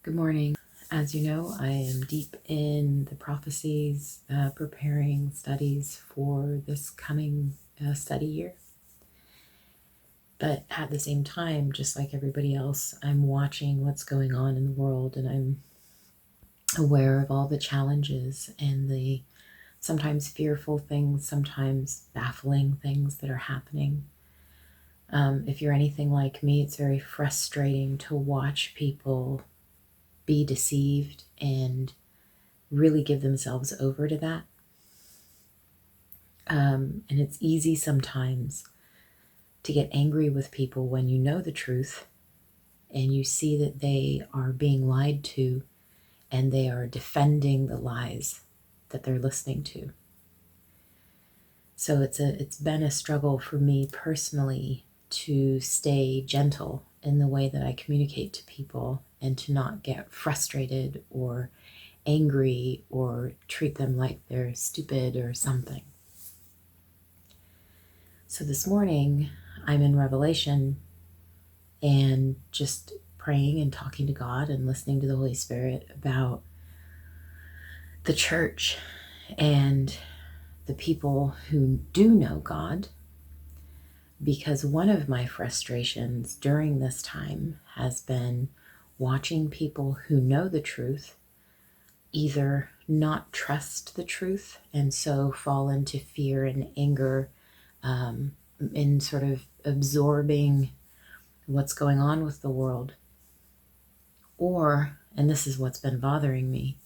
Good morning. As you know, I am deep in the prophecies, preparing studies for this coming study year. But at the same time, just like everybody else, I'm watching what's going on in the world, and I'm aware of all the challenges and the sometimes fearful things, sometimes baffling things that are happening. If you're anything like me, it's very frustrating to watch people be deceived and really give themselves over to that. And it's easy sometimes to get angry with people when you know the truth and you see that they are being lied to and they are defending the lies that they're listening to. So it's been a struggle for me personally to stay gentle in the way that I communicate to people and to not get frustrated or angry or treat them like they're stupid or something. So this morning I'm in Revelation and just praying and talking to God and listening to the Holy Spirit about the church and the people who do know God, because one of my frustrations during this time has been watching people who know the truth either not trust the truth and so fall into fear and anger, in sort of absorbing what's going on with the world, or, and this is what's been bothering me,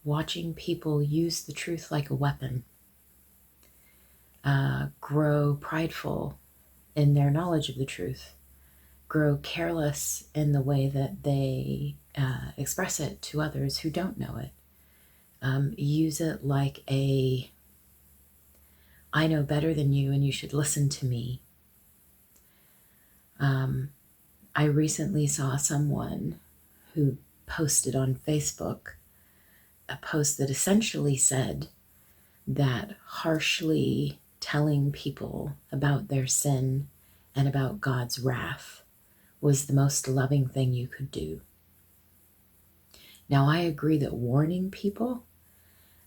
watching people use the truth like a weapon, grow prideful in their knowledge of the truth, grow careless in the way that they express it to others who don't know it, use it like a I know better than you and you should listen to me. I recently saw someone who posted on Facebook a post that essentially said that harshly telling people about their sin and about God's wrath was the most loving thing you could do. Now, I agree that warning people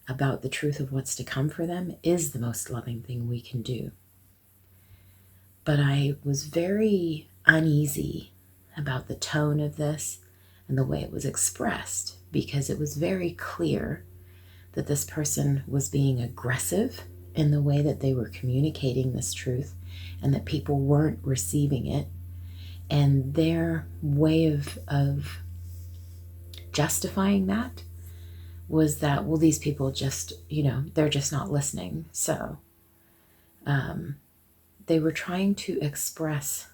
about the truth of what's to come for them is the most loving thing we can do. But I was very uneasy about the tone of this and the way it was expressed, because it was very clear that this person was being aggressive in the way that they were communicating this truth and that people weren't receiving it. And their way of justifying that was that, well, these people just, they're just not listening. So they were trying to express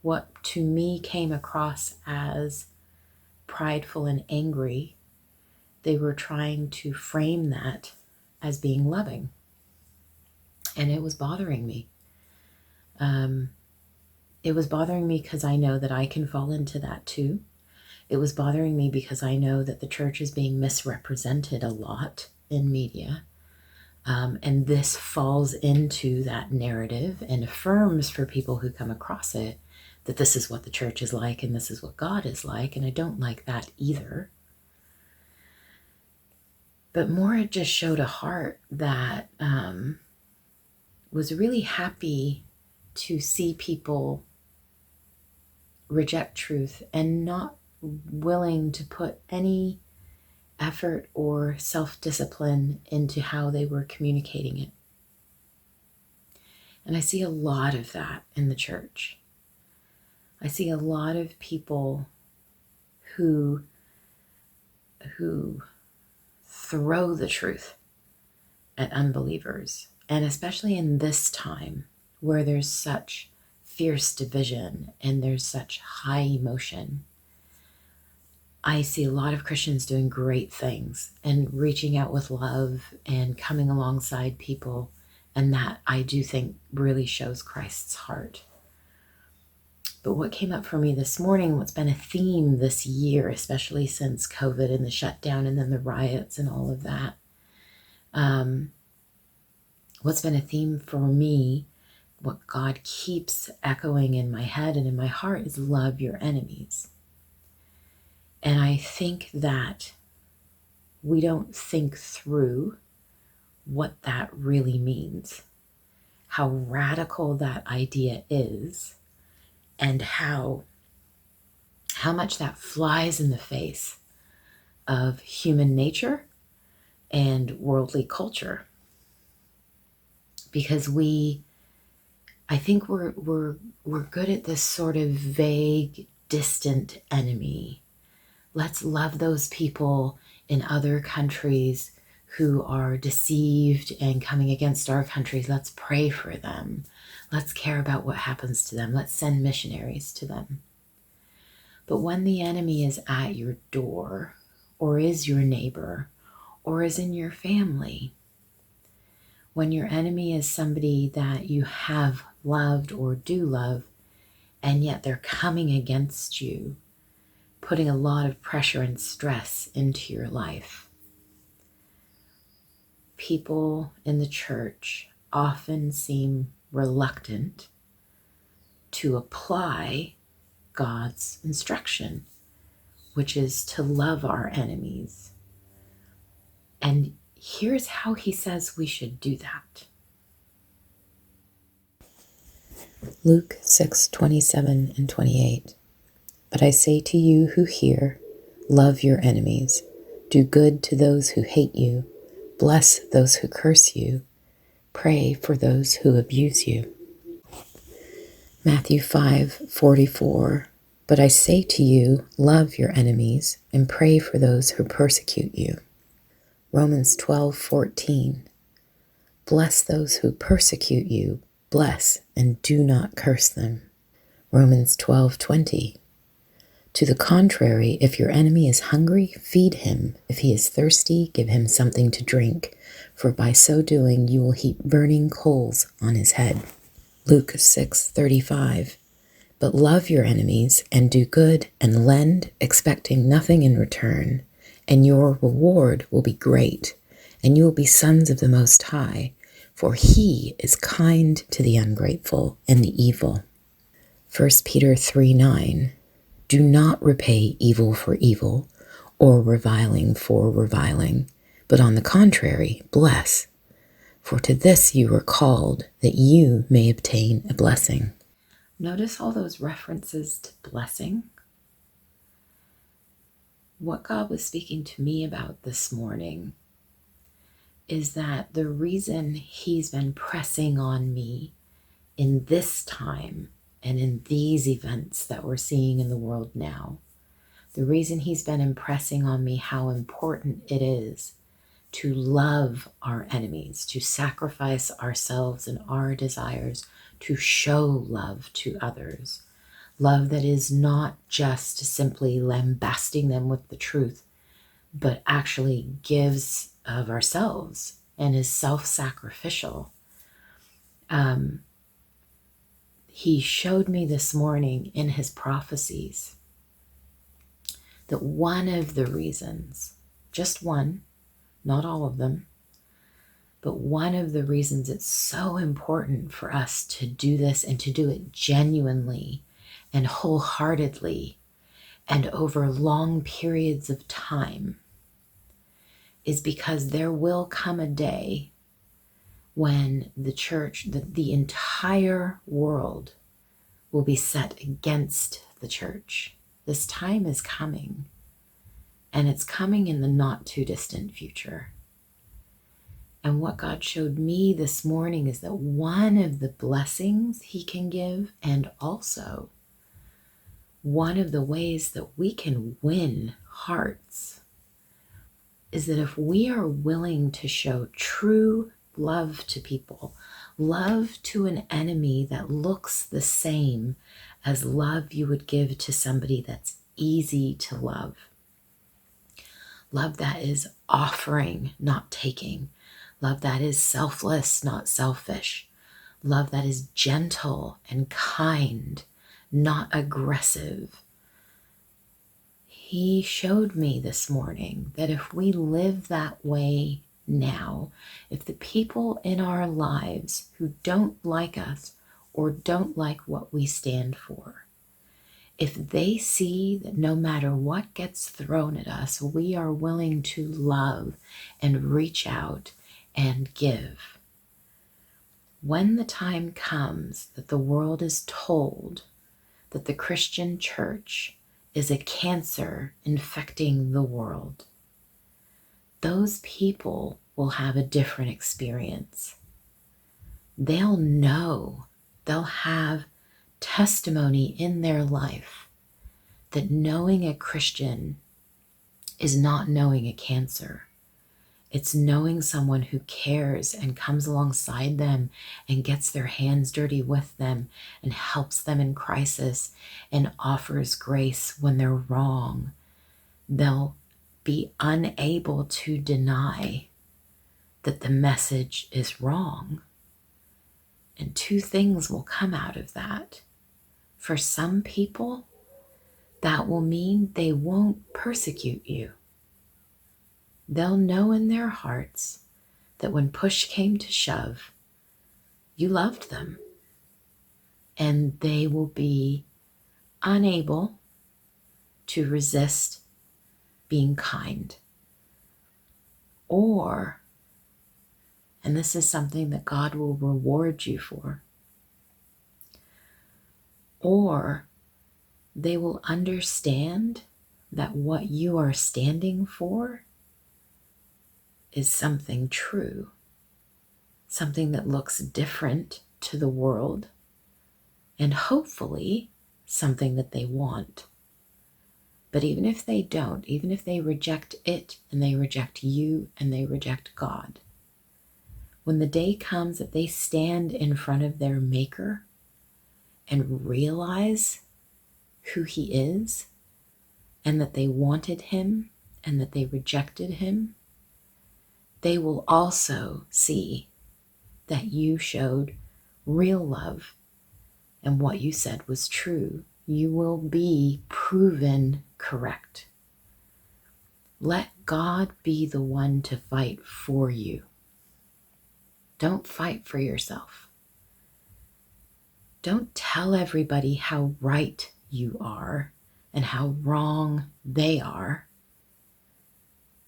what to me came across as prideful and angry. They were trying to frame that as being loving. And it was bothering me. It was bothering me because I know that I can fall into that too. It was bothering me because I know that the church is being misrepresented a lot in media. And this falls into that narrative and affirms for people who come across it that this is what the church is like and this is what God is like. And I don't like that either. But more, it just showed a heart that was really happy to see people reject truth and not willing to put any effort or self-discipline into how they were communicating it. And I see a lot of that in the church. I see a lot of people who throw the truth at unbelievers. And especially in this time where there's such fierce division and there's such high emotion, I see a lot of Christians doing great things and reaching out with love and coming alongside people. And that, I do think, really shows Christ's heart. But what came up for me this morning, what's been a theme this year, especially since COVID and the shutdown and then the riots and all of that, what's been a theme for me, what God keeps echoing in my head and in my heart, is love your enemies. And I think that we don't think through what that really means, how radical that idea is, and how much that flies in the face of human nature and worldly culture. Because I think we're good at this sort of vague, distant enemy. Let's love those people in other countries who are deceived and coming against our countries. Let's pray for them. Let's care about what happens to them. Let's send missionaries to them. But when the enemy is at your door, or is your neighbor, or is in your family, when your enemy is somebody that you have loved or do love, and yet they're coming against you, putting a lot of pressure and stress into your life. People in the church often seem reluctant to apply God's instruction, which is to love our enemies. And here's how he says we should do that. Luke 6:27 and 28. But I say to you who hear, love your enemies, do good to those who hate you, bless those who curse you, pray for those who abuse you. Matthew 5:44. But I say to you, love your enemies and pray for those who persecute you. Romans 12:14. Bless those who persecute you, bless and do not curse them. Romans 12:20. To the contrary, if your enemy is hungry, feed him. If he is thirsty, give him something to drink, for by so doing you will heap burning coals on his head. Luke 6:35. But love your enemies and do good and lend, expecting nothing in return, and your reward will be great, and you will be sons of the Most High, for he is kind to the ungrateful and the evil. 1 Peter 3:9. Do not repay evil for evil, or reviling for reviling, but on the contrary, bless. For to this you were called, that you may obtain a blessing. Notice all those references to blessing. What God was speaking to me about this morning is that the reason he's been pressing on me in this time and in these events that we're seeing in the world now, the reason he's been impressing on me how important it is to love our enemies, to sacrifice ourselves and our desires, to show love to others. Love that is not just simply lambasting them with the truth, but actually gives of ourselves and is self-sacrificial. He showed me this morning in his prophecies that one of the reasons, just one, not all of them, but one of the reasons it's so important for us to do this and to do it genuinely and wholeheartedly and over long periods of time is because there will come a day when the church, the entire world will be set against the church. This time is coming, and it's coming in the not too distant future. And what God showed me this morning is that one of the blessings he can give, and also one of the ways that we can win hearts, is that if we are willing to show true love to people, love to an enemy that looks the same as love you would give to somebody that's easy to love, love that is offering, not taking, love that is selfless, not selfish, love that is gentle and kind, not aggressive. He showed me this morning that if we live that way now, if the people in our lives who don't like us or don't like what we stand for, If they see that no matter what gets thrown at us, we are willing to love and reach out and give. When the time comes that the world is told that the Christian church is a cancer infecting the world, those people will have a different experience. They'll know, they'll have testimony in their life that knowing a Christian is not knowing a cancer. It's knowing someone who cares and comes alongside them and gets their hands dirty with them and helps them in crisis and offers grace when they're wrong. They'll be unable to deny that the message is wrong. And two things will come out of that. For some people, that will mean they won't persecute you. They'll know in their hearts that when push came to shove, you loved them. And they will be unable to resist being kind. Or, and this is something that God will reward you for, or they will understand that what you are standing for is something true, something that looks different to the world, and hopefully something that they want. But even if they don't, even if they reject it and they reject you and they reject God, when the day comes that they stand in front of their Maker and realize who He is and that they wanted Him and that they rejected Him, they will also see that you showed real love and what you said was true. You will be proven correct. Let God be the one to fight for you. Don't fight for yourself. Don't tell everybody how right you are and how wrong they are.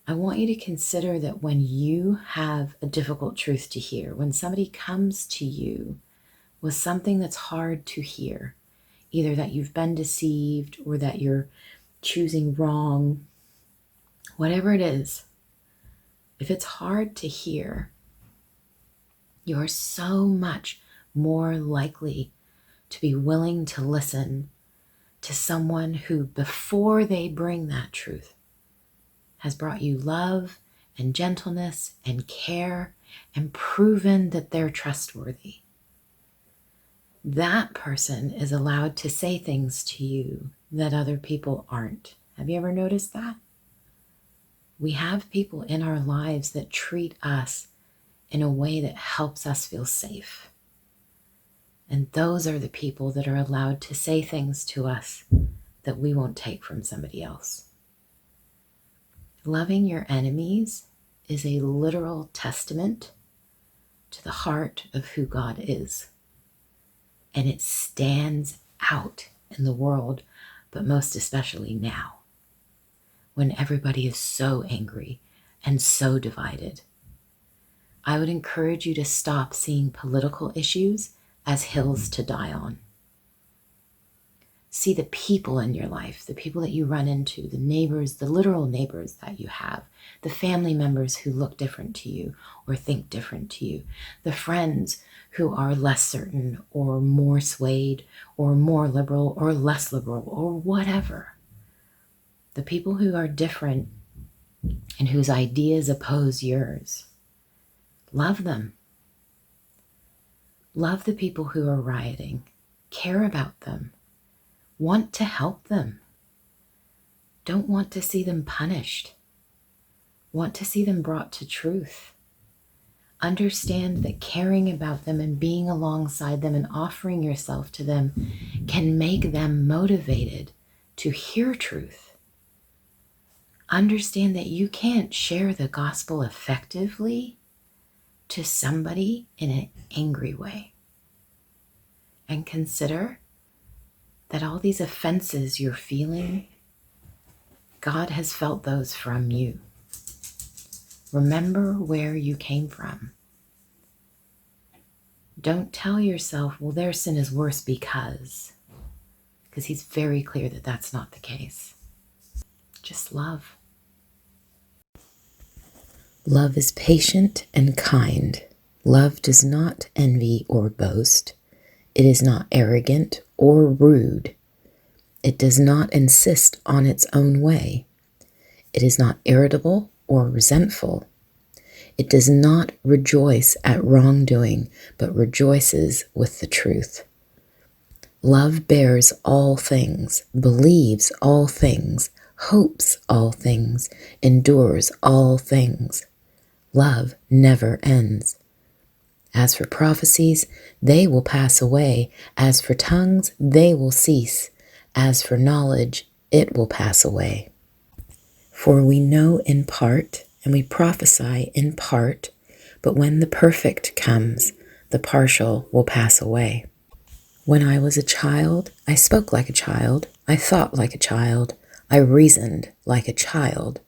I want you to consider that when you have a difficult truth to hear, when somebody comes to you with something that's hard to hear, either that you've been deceived or that you're choosing wrong, whatever it is, if it's hard to hear, you're so much more likely to be willing to listen to someone who, before they bring that truth, has brought you love and gentleness and care and proven that they're trustworthy. That person is allowed to say things to you that other people aren't. Have you ever noticed that? We have people in our lives that treat us in a way that helps us feel safe. And those are the people that are allowed to say things to us that we won't take from somebody else. Loving your enemies is a literal testament to the heart of who God is. And it stands out in the world, but most especially now, when everybody is so angry and so divided. I would encourage you to stop seeing political issues as hills to die on. See the people in your life, the people that you run into, the neighbors, the literal neighbors that you have, the family members who look different to you or think different to you, the friends who are less certain or more swayed or more liberal or less liberal or whatever. The people who are different and whose ideas oppose yours. Love them. Love the people who are rioting. Care about them. Want to help them. Don't want to see them punished. Want to see them brought to truth. Understand that caring about them and being alongside them and offering yourself to them can make them motivated to hear truth. Understand that you can't share the gospel effectively to somebody in an angry way. And consider that all these offenses you're feeling, God has felt those from you. Remember where you came from. Don't tell yourself, well, their sin is worse because he's very clear that that's not the case. Just love. Love is patient and kind. Love does not envy or boast. It is not arrogant or rude. It does not insist on its own way. It is not irritable or resentful. It does not rejoice at wrongdoing, but rejoices with the truth. Love bears all things, believes all things, hopes all things, endures all things. Love never ends. As for prophecies, they will pass away. As for tongues, they will cease. As for knowledge, it will pass away. For we know in part, and we prophesy in part, but when the perfect comes, the partial will pass away. When I was a child, I spoke like a child, I thought like a child, I reasoned like a child.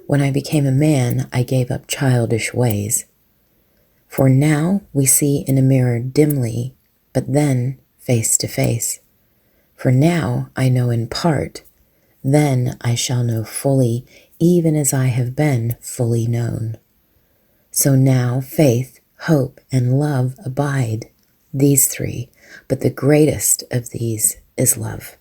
When I became a man, I gave up childish ways. For now we see in a mirror dimly, but then face to face. For now I know in part, then I shall know fully, even as I have been fully known. So now faith, hope, and love abide, these three, but the greatest of these is love.